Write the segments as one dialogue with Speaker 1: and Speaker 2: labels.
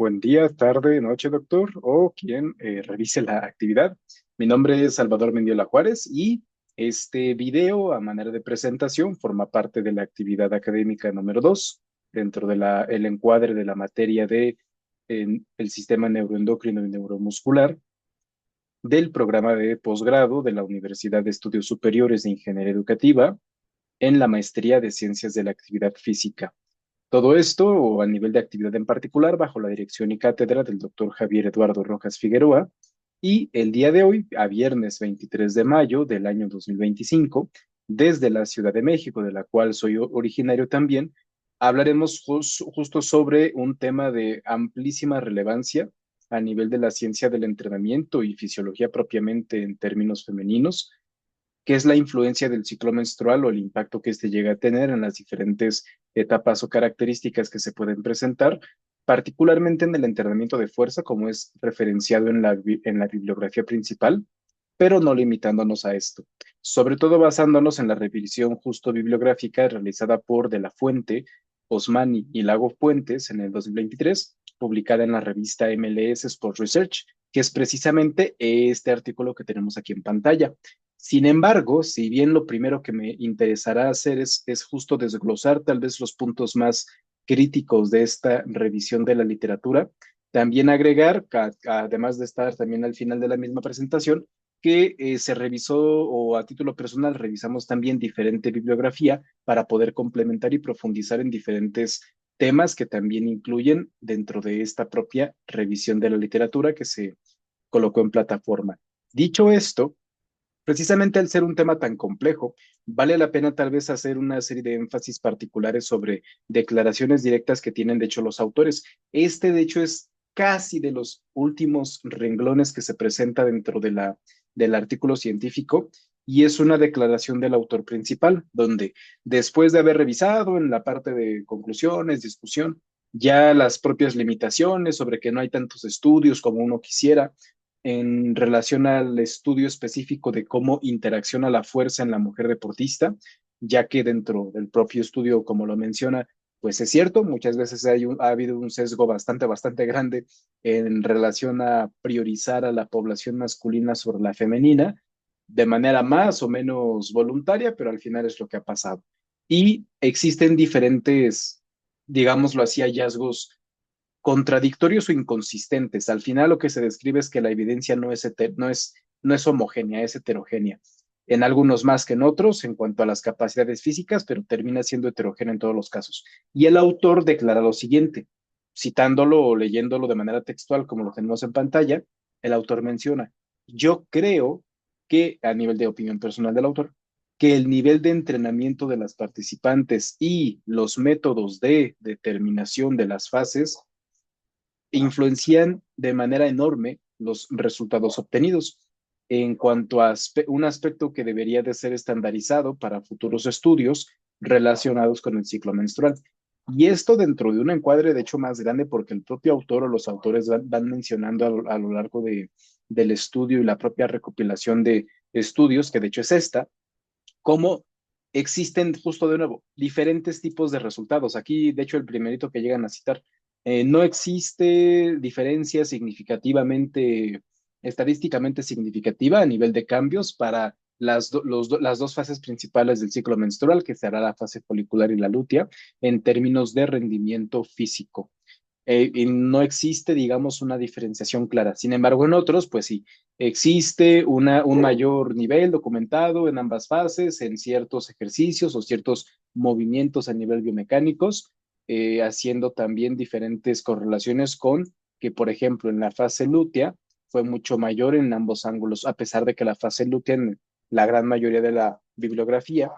Speaker 1: Buen día, tarde, noche, doctor, o quien revise la actividad. Mi nombre es Salvador Mendiola Juárez y este video, a manera de presentación, forma parte de la actividad académica número 2 dentro de el encuadre de la materia de el sistema neuroendocrino y neuromuscular del programa de posgrado de la Universidad de Estudios Superiores de Ingeniería Educativa en la maestría de Ciencias de la Actividad Física. Todo esto, o a nivel de actividad en particular, bajo la dirección y cátedra del doctor Javier Eduardo Rojas Figueroa. Y el día de hoy, a viernes 23 de mayo del año 2025, desde la Ciudad de México, de la cual soy originario también, hablaremos justo sobre un tema de amplísima relevancia a nivel de la ciencia del entrenamiento y fisiología propiamente en términos femeninos, qué es la influencia del ciclo menstrual o el impacto que éste llega a tener en las diferentes etapas o características que se pueden presentar, particularmente en el entrenamiento de fuerza, como es referenciado en la bibliografía principal, pero no limitándonos a esto. Sobre todo basándonos en la revisión justo bibliográfica realizada por De la Fuente, Osmani y Lago Puentes en el 2023, publicada en la revista MLS Sports Research, que es precisamente este artículo que tenemos aquí en pantalla. Sin embargo, si bien lo primero que me interesará hacer es justo desglosar tal vez los puntos más críticos de esta revisión de la literatura, también agregar, además de estar también al final de la misma presentación, que se revisó o a título personal revisamos también diferente bibliografía para poder complementar y profundizar en diferentes temas que también incluyen dentro de esta propia revisión de la literatura que se colocó en plataforma. Dicho esto, precisamente al ser un tema tan complejo, vale la pena tal vez hacer una serie de énfasis particulares sobre declaraciones directas que tienen de hecho los autores. Este de hecho es casi de los últimos renglones que se presenta dentro del artículo científico y es una declaración del autor principal, donde después de haber revisado en la parte de conclusiones, discusión, ya las propias limitaciones sobre que no hay tantos estudios como uno quisiera, en relación al estudio específico de cómo interacciona la fuerza en la mujer deportista, ya que dentro del propio estudio, como lo menciona, pues es cierto, muchas veces ha habido un sesgo bastante grande en relación a priorizar a la población masculina sobre la femenina, de manera más o menos voluntaria, pero al final es lo que ha pasado. Y existen diferentes, digámoslo así, hallazgos contradictorios o inconsistentes. Al final lo que se describe es que la evidencia no es homogénea, es heterogénea. En algunos más que en otros en cuanto a las capacidades físicas, pero termina siendo heterogénea en todos los casos. Y el autor declara lo siguiente, citándolo o leyéndolo de manera textual como lo tenemos en pantalla, el autor menciona, yo creo que a nivel de opinión personal del autor, que el nivel de entrenamiento de las participantes y los métodos de determinación de las fases influencian de manera enorme los resultados obtenidos. En cuanto a un aspecto que debería de ser estandarizado para futuros estudios relacionados con el ciclo menstrual. Y esto dentro de un encuadre, de hecho, más grande, porque el propio autor o los autores van mencionando a lo largo del estudio y la propia recopilación de estudios, que de hecho es esta, cómo existen justo de nuevo diferentes tipos de resultados. Aquí, de hecho, el primerito que llegan a citar, no existe diferencia significativamente, estadísticamente significativa a nivel de cambios para las dos fases principales del ciclo menstrual, que será la fase folicular y la lútea, en términos de rendimiento físico. Y no existe, digamos, una diferenciación clara. Sin embargo, en otros, pues sí, existe un mayor nivel documentado en ambas fases, en ciertos ejercicios o ciertos movimientos a nivel biomecánicos, haciendo también diferentes correlaciones con que, por ejemplo, en la fase lútea fue mucho mayor en ambos ángulos, a pesar de que la fase lútea en la gran mayoría de la bibliografía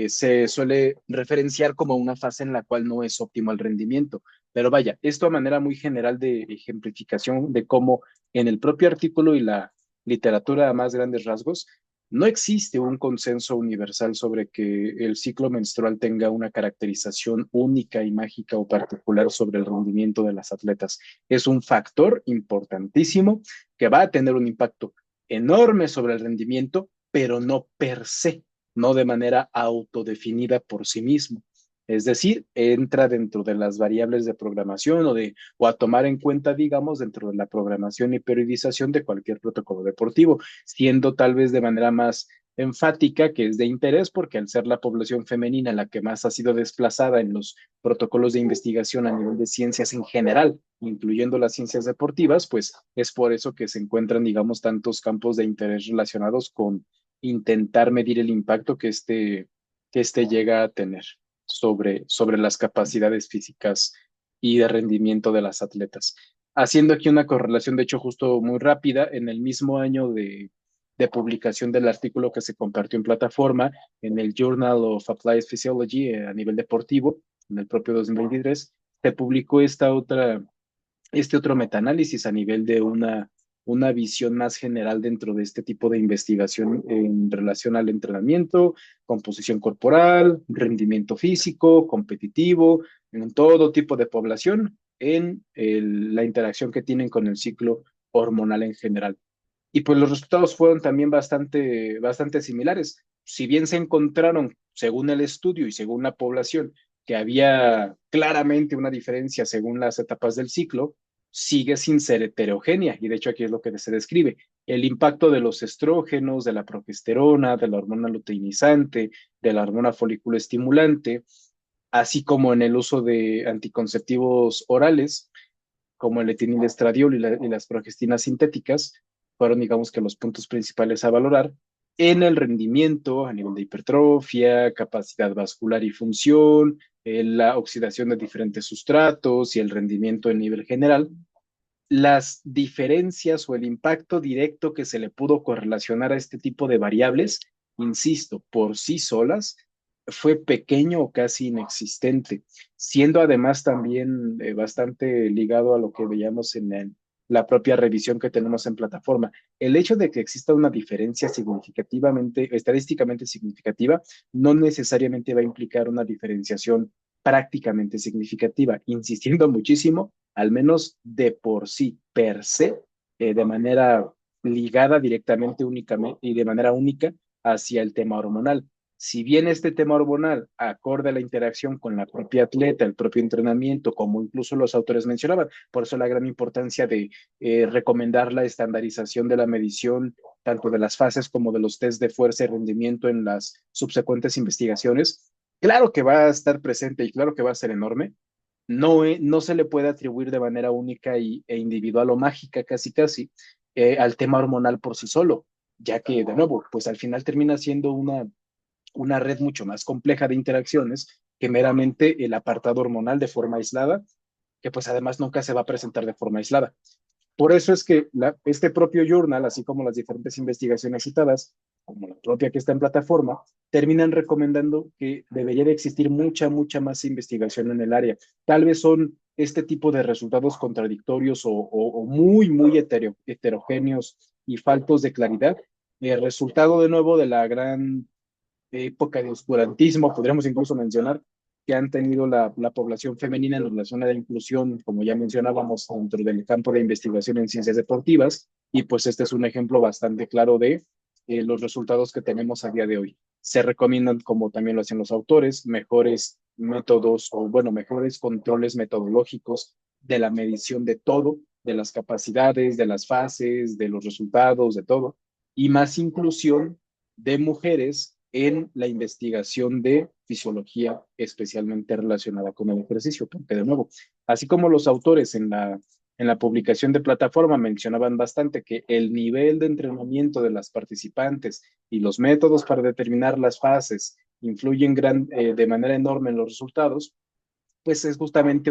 Speaker 1: se suele referenciar como una fase en la cual no es óptimo el rendimiento. Pero vaya, esto a manera muy general de ejemplificación de cómo en el propio artículo y la literatura a más grandes rasgos, no existe un consenso universal sobre que el ciclo menstrual tenga una caracterización única y mágica o particular sobre el rendimiento de las atletas. Es un factor importantísimo que va a tener un impacto enorme sobre el rendimiento, pero no per se, no de manera autodefinida por sí mismo. Es decir, entra dentro de las variables de programación o a tomar en cuenta, digamos, dentro de la programación y periodización de cualquier protocolo deportivo, siendo tal vez de manera más enfática que es de interés porque al ser la población femenina la que más ha sido desplazada en los protocolos de investigación a nivel de ciencias en general, incluyendo las ciencias deportivas, pues es por eso que se encuentran, digamos, tantos campos de interés relacionados con intentar medir el impacto que este llega a tener sobre las capacidades físicas y de rendimiento de las atletas. Haciendo aquí una correlación, de hecho, justo muy rápida, en el mismo año de publicación del artículo que se compartió en plataforma, en el Journal of Applied Physiology a nivel deportivo, en el propio 2023, se publicó este otro metaanálisis a nivel de una visión más general dentro de este tipo de investigación en relación al entrenamiento, composición corporal, rendimiento físico, competitivo, en todo tipo de población, en la interacción que tienen con el ciclo hormonal en general. Y pues los resultados fueron también bastante similares. Si bien se encontraron, según el estudio y según la población, que había claramente una diferencia según las etapas del ciclo, sigue sin ser heterogénea. Y de hecho aquí es lo que se describe. El impacto de los estrógenos, de la progesterona, de la hormona luteinizante, de la hormona folículo estimulante, así como en el uso de anticonceptivos orales, como el etinilestradiol y las progestinas sintéticas, fueron, digamos, que los puntos principales a valorar en el rendimiento a nivel de hipertrofia, capacidad vascular y función, la oxidación de diferentes sustratos y el rendimiento en nivel general. Las diferencias o el impacto directo que se le pudo correlacionar a este tipo de variables, insisto, por sí solas, fue pequeño o casi inexistente, siendo además también bastante ligado a lo que veíamos en la propia revisión que tenemos en plataforma. El hecho de que exista una diferencia significativamente, estadísticamente significativa, no necesariamente va a implicar una diferenciación prácticamente significativa, insistiendo muchísimo, al menos de por sí, per se, de manera ligada directamente únicamente y de manera única hacia el tema hormonal. Si bien este tema hormonal, acorde a la interacción con la propia atleta, el propio entrenamiento, como incluso los autores mencionaban, por eso la gran importancia de recomendar la estandarización de la medición, tanto de las fases como de los test de fuerza y rendimiento en las subsecuentes investigaciones, claro que va a estar presente y claro que va a ser enorme. No, no se le puede atribuir de manera única e individual o mágica casi al tema hormonal por sí solo, ya que de nuevo, pues al final termina siendo una red mucho más compleja de interacciones que meramente el apartado hormonal de forma aislada, que pues además nunca se va a presentar de forma aislada. Por eso es que este propio journal, así como las diferentes investigaciones citadas, como la propia que está en plataforma, terminan recomendando que debería de existir mucha más investigación en el área. Tal vez son este tipo de resultados contradictorios o muy heterogéneos y faltos de claridad, el resultado de nuevo de la gran época de oscurantismo, podríamos incluso mencionar, que han tenido la población femenina en relación a la inclusión, como ya mencionábamos, dentro del campo de investigación en ciencias deportivas, y pues este es un ejemplo bastante claro de los resultados que tenemos a día de hoy. Se recomiendan, como también lo hacen los autores, mejores métodos o, bueno, mejores controles metodológicos de la medición de todo, de las capacidades, de las fases, de los resultados, de todo, y más inclusión de mujeres en la investigación de fisiología especialmente relacionada con el ejercicio, porque de nuevo, así como los autores en la publicación de plataforma mencionaban bastante que el nivel de entrenamiento de las participantes y los métodos para determinar las fases influyen de manera enorme en los resultados, pues es justamente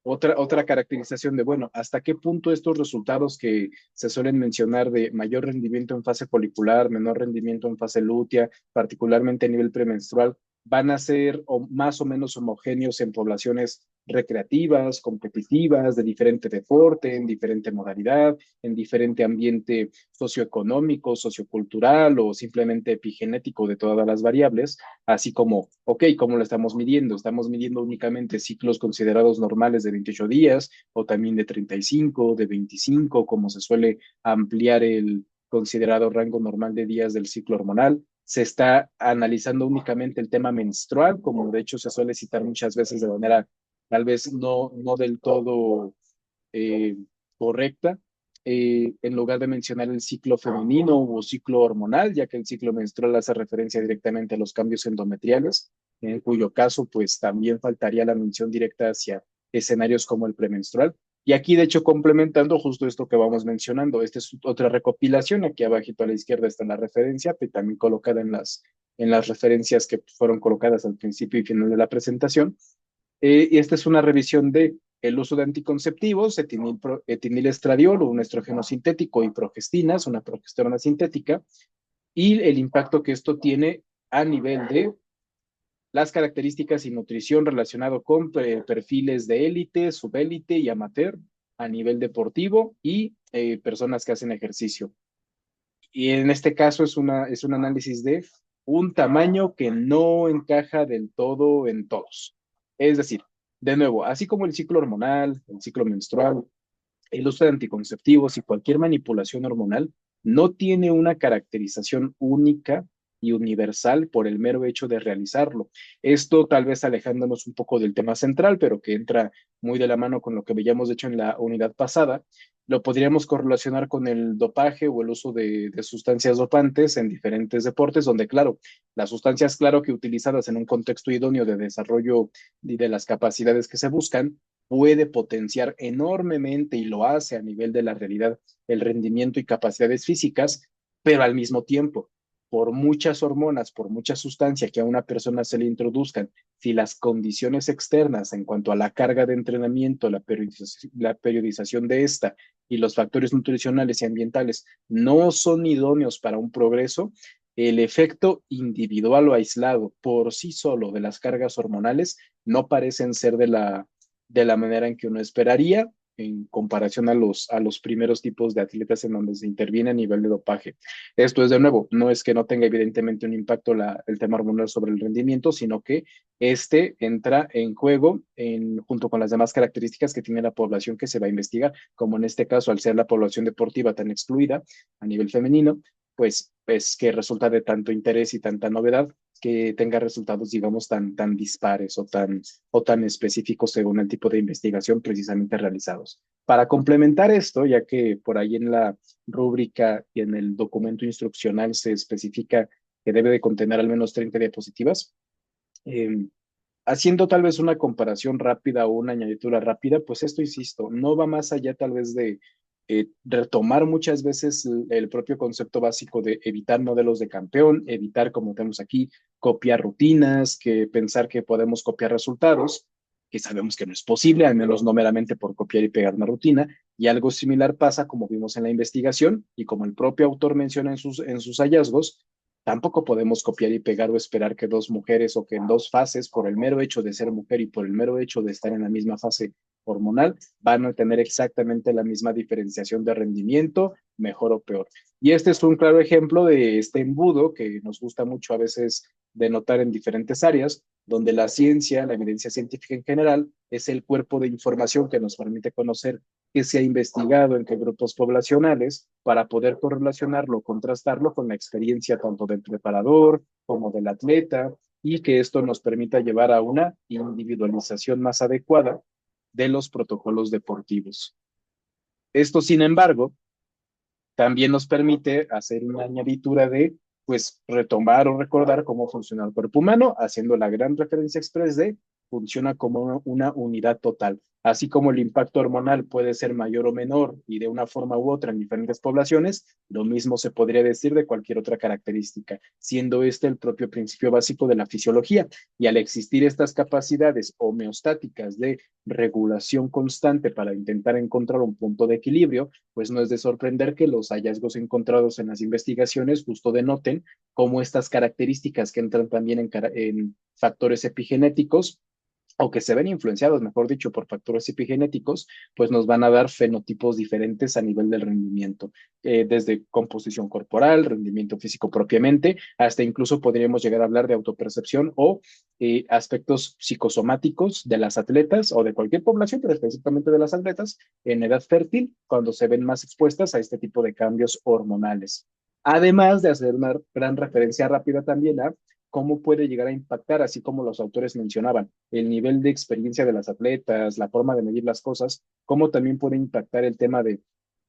Speaker 1: otra caracterización de, bueno, hasta qué punto estos resultados que se suelen mencionar de mayor rendimiento en fase folicular, menor rendimiento en fase lútea, particularmente a nivel premenstrual, van a ser más o menos homogéneos en poblaciones recreativas, competitivas, de diferente deporte, en diferente modalidad, en diferente ambiente socioeconómico, sociocultural o simplemente epigenético de todas las variables, así como, ok, ¿cómo lo estamos midiendo? ¿Estamos midiendo únicamente ciclos considerados normales de 28 días o también de 35, de 25, como se suele ampliar el considerado rango normal de días del ciclo hormonal? se está analizando únicamente el tema menstrual, como de hecho se suele citar muchas veces de manera tal vez no del todo eh, correcta, en lugar de mencionar el ciclo femenino o ciclo hormonal, ya que el ciclo menstrual hace referencia directamente a los cambios endometriales, en cuyo caso pues también faltaría la mención directa hacia escenarios como el premenstrual. Y aquí, de hecho, complementando justo esto que vamos mencionando, esta es otra recopilación, aquí abajito a la izquierda está la referencia, pero también colocada en las referencias que fueron colocadas al principio y final de la presentación. Y esta es una revisión de el uso de anticonceptivos, etinilestradiol, un estrógeno sintético, y progestinas, una progesterona sintética, y el impacto que esto tiene a nivel de las características y nutrición relacionado con perfiles de élite, subélite y amateur a nivel deportivo y personas que hacen ejercicio. Y en este caso es un análisis de un tamaño que no encaja del todo en todos. Es decir, de nuevo, así como el ciclo hormonal, el ciclo menstrual, el uso de anticonceptivos y cualquier manipulación hormonal no tiene una caracterización única y universal por el mero hecho de realizarlo. Esto tal vez alejándonos un poco del tema central, pero que entra muy de la mano con lo que veíamos de hecho en la unidad pasada, lo podríamos correlacionar con el dopaje o el uso de sustancias dopantes en diferentes deportes, donde claro, las sustancias claro que utilizadas en un contexto idóneo de desarrollo y de las capacidades que se buscan, puede potenciar enormemente y lo hace a nivel de la realidad el rendimiento y capacidades físicas, pero al mismo tiempo, por muchas hormonas, por mucha sustancia que a una persona se le introduzcan, si las condiciones externas en cuanto a la carga de entrenamiento, la periodización de esta y los factores nutricionales y ambientales no son idóneos para un progreso, el efecto individual o aislado por sí solo de las cargas hormonales no parecen ser de la manera en que uno esperaría en comparación a los primeros tipos de atletas en donde se interviene a nivel de dopaje. Esto es de nuevo, no es que no tenga evidentemente un impacto el tema hormonal sobre el rendimiento, sino que este entra en juego junto con las demás características que tiene la población que se va a investigar, como en este caso, al ser la población deportiva tan excluida a nivel femenino, pues es que resulta de tanto interés y tanta novedad que tenga resultados, digamos, tan dispares o tan específicos según el tipo de investigación precisamente realizados. Para complementar esto, ya que por ahí en la rúbrica y en el documento instruccional se especifica que debe de contener al menos 30 diapositivas, eh, haciendo tal vez una comparación rápida o una añadidura rápida, pues esto, insisto, no va más allá tal vez de retomar muchas veces el propio concepto básico de evitar modelos de campeón, evitar, como tenemos aquí, copiar rutinas, que pensar que podemos copiar resultados, que sabemos que no es posible, al menos no meramente por copiar y pegar una rutina, y algo similar pasa como vimos en la investigación y como el propio autor menciona en sus hallazgos, tampoco podemos copiar y pegar o esperar que dos mujeres o que en dos fases, por el mero hecho de ser mujer y por el mero hecho de estar en la misma fase hormonal, van a tener exactamente la misma diferenciación de rendimiento, mejor o peor. Y este es un claro ejemplo de este embudo que nos gusta mucho a veces denotar en diferentes áreas, donde la ciencia, la evidencia científica en general, es el cuerpo de información que nos permite conocer qué se ha investigado en qué grupos poblacionales para poder correlacionarlo, contrastarlo con la experiencia tanto del preparador como del atleta y que esto nos permita llevar a una individualización más adecuada de los protocolos deportivos. Esto, sin embargo, también nos permite hacer una añadidura de, pues, retomar o recordar cómo funciona el cuerpo humano, haciendo la gran referencia express de funciona como una unidad total. Así como el impacto hormonal puede ser mayor o menor y de una forma u otra en diferentes poblaciones, lo mismo se podría decir de cualquier otra característica, siendo este el propio principio básico de la fisiología. Y al existir estas capacidades homeostáticas de regulación constante para intentar encontrar un punto de equilibrio, pues no es de sorprender que los hallazgos encontrados en las investigaciones justo denoten cómo estas características que entran también en factores epigenéticos o que se ven influenciados, mejor dicho, por factores epigenéticos, pues nos van a dar fenotipos diferentes a nivel del rendimiento, desde composición corporal, rendimiento físico propiamente, hasta incluso podríamos llegar a hablar de autopercepción o aspectos psicosomáticos de las atletas o de cualquier población, pero específicamente de las atletas en edad fértil, cuando se ven más expuestas a este tipo de cambios hormonales. Además de hacer una gran referencia rápida también a cómo puede llegar a impactar, así como los autores mencionaban, el nivel de experiencia de las atletas, la forma de medir las cosas, cómo también puede impactar el tema de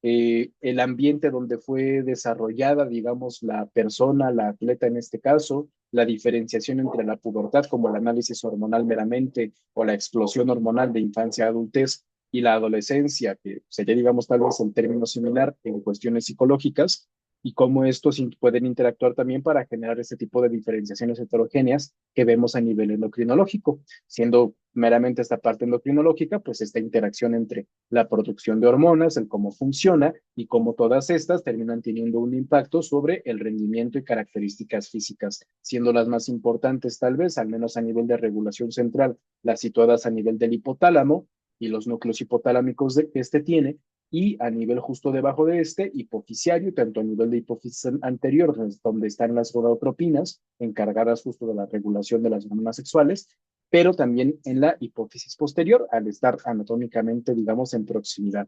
Speaker 1: el ambiente donde fue desarrollada, digamos, la persona, la atleta en este caso, la diferenciación entre la pubertad como el análisis hormonal meramente o la explosión hormonal de infancia a adultez y la adolescencia, que sería, digamos, tal vez el término similar en cuestiones psicológicas, y cómo estos pueden interactuar también para generar este tipo de diferenciaciones heterogéneas que vemos a nivel endocrinológico, siendo meramente esta parte endocrinológica, pues esta interacción entre la producción de hormonas, el cómo funciona y cómo todas estas terminan teniendo un impacto sobre el rendimiento y características físicas, siendo las más importantes tal vez, al menos a nivel de regulación central, las situadas a nivel del hipotálamo y los núcleos hipotalámicos que este tiene, y a nivel justo debajo de este, hipofisiario, tanto a nivel de hipófisis anterior, donde están las gonadotropinas, encargadas justo de la regulación de las hormonas sexuales, pero también en la hipófisis posterior, al estar anatómicamente, digamos, en proximidad.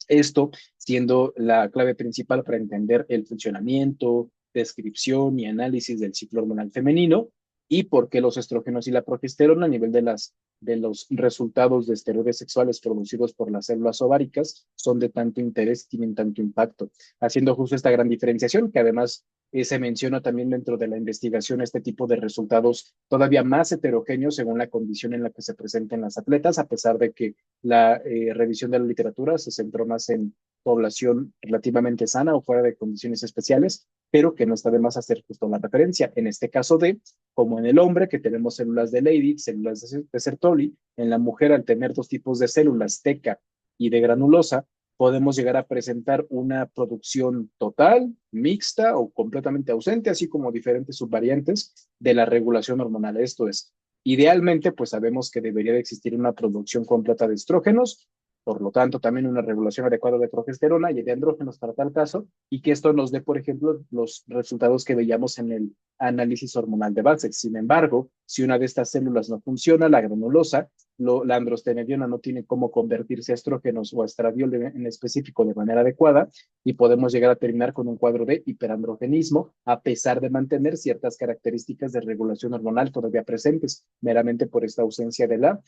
Speaker 1: Esto siendo la clave principal para entender el funcionamiento, descripción y análisis del ciclo hormonal femenino y por qué los estrógenos y la progesterona a nivel de los resultados de esteroides sexuales producidos por las células ováricas son de tanto interés, tienen tanto impacto, haciendo justo esta gran diferenciación que además se menciona también dentro de la investigación este tipo de resultados todavía más heterogéneos según la condición en la que se presenten las atletas, a pesar de que la revisión de la literatura se centró más en población relativamente sana o fuera de condiciones especiales, pero que no está de más hacer justo la referencia. En este caso de, como en el hombre, que tenemos células de Leydig, células de Sertoli, en la mujer al tener dos tipos de células, teca y de granulosa, podemos llegar a presentar una producción total, mixta o completamente ausente, así como diferentes subvariantes de la regulación hormonal. Esto es, idealmente, pues sabemos que debería de existir una producción completa de estrógenos, por lo tanto, también una regulación adecuada de progesterona y de andrógenos para tal caso, y que esto nos dé, por ejemplo, los resultados que veíamos en el análisis hormonal de base. Sin embargo, si una de estas células no funciona, la granulosa, la androstenediona no tiene cómo convertirse a estrógenos o a estradiol en específico de manera adecuada, y podemos llegar a terminar con un cuadro de hiperandrogenismo, a pesar de mantener ciertas características de regulación hormonal todavía presentes, meramente por esta ausencia de la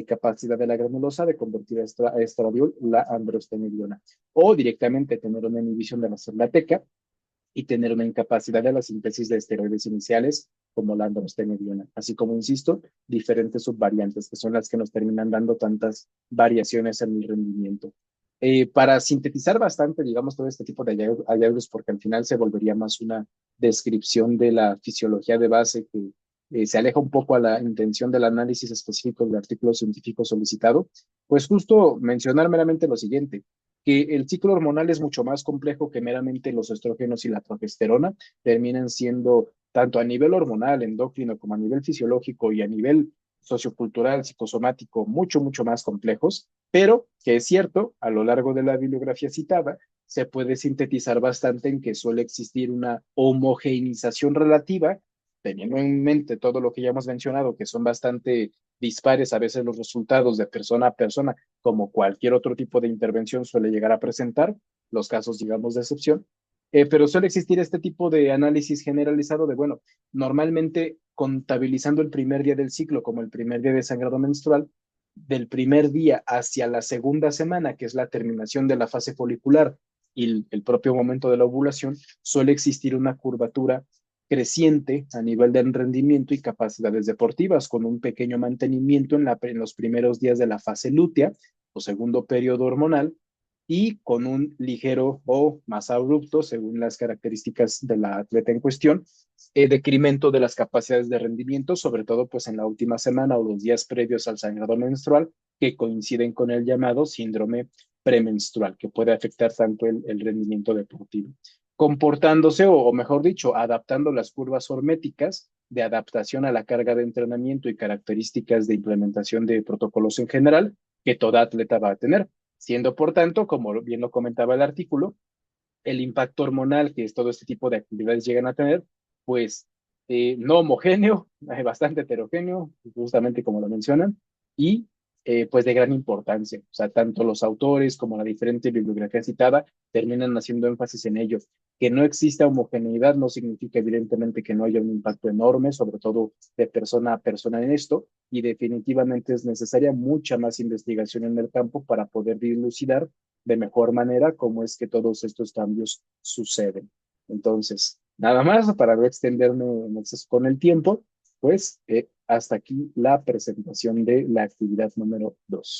Speaker 1: capacidad de la granulosa de convertir a estradiol la androstenediona, o directamente tener una inhibición de la célula teca y tener una incapacidad de la síntesis de esteroides iniciales como la androstenediona, así como, insisto, diferentes subvariantes que son las que nos terminan dando tantas variaciones en el rendimiento. Para sintetizar bastante, digamos, todo este tipo de hallazgos, porque al final se volvería más una descripción de la fisiología de base que se aleja un poco a la intención del análisis específico del artículo científico solicitado, pues justo mencionar meramente lo siguiente, que el ciclo hormonal es mucho más complejo que meramente los estrógenos y la progesterona, terminan siendo tanto a nivel hormonal, endocrino, como a nivel fisiológico y a nivel sociocultural, psicosomático, mucho, mucho más complejos, pero que es cierto, a lo largo de la bibliografía citada, se puede sintetizar bastante en que suele existir una homogeneización relativa, teniendo en mente todo lo que ya hemos mencionado, que son bastante dispares a veces los resultados de persona a persona, como cualquier otro tipo de intervención suele llegar a presentar, los casos, digamos, de excepción, pero suele existir este tipo de análisis generalizado de, bueno, normalmente contabilizando el primer día del ciclo como el primer día de sangrado menstrual, del primer día hacia la segunda semana, que es la terminación de la fase folicular y el propio momento de la ovulación, suele existir una curvatura creciente a nivel de rendimiento y capacidades deportivas, con un pequeño mantenimiento en los primeros días de la fase lútea o segundo periodo hormonal, y con un ligero o más abrupto, según las características de la atleta en cuestión, decremento de las capacidades de rendimiento, sobre todo pues en la última semana o los días previos al sangrado menstrual, que coinciden con el llamado síndrome premenstrual, que puede afectar tanto el rendimiento deportivo. Comportándose, o mejor dicho, adaptando las curvas horméticas de adaptación a la carga de entrenamiento y características de implementación de protocolos en general que toda atleta va a tener, siendo por tanto, como bien lo comentaba el artículo, el impacto hormonal que todo este tipo de actividades llegan a tener, pues no homogéneo, bastante heterogéneo, justamente como lo mencionan, y pues de gran importancia. O sea, tanto los autores como la diferente bibliografía citada terminan haciendo énfasis en ello. Que no exista homogeneidad no significa evidentemente que no haya un impacto enorme, sobre todo de persona a persona en esto, y definitivamente es necesaria mucha más investigación en el campo para poder dilucidar de mejor manera cómo es que todos estos cambios suceden. Entonces, nada más para no extenderme en exceso con el tiempo, pues hasta aquí la presentación de la actividad número 2.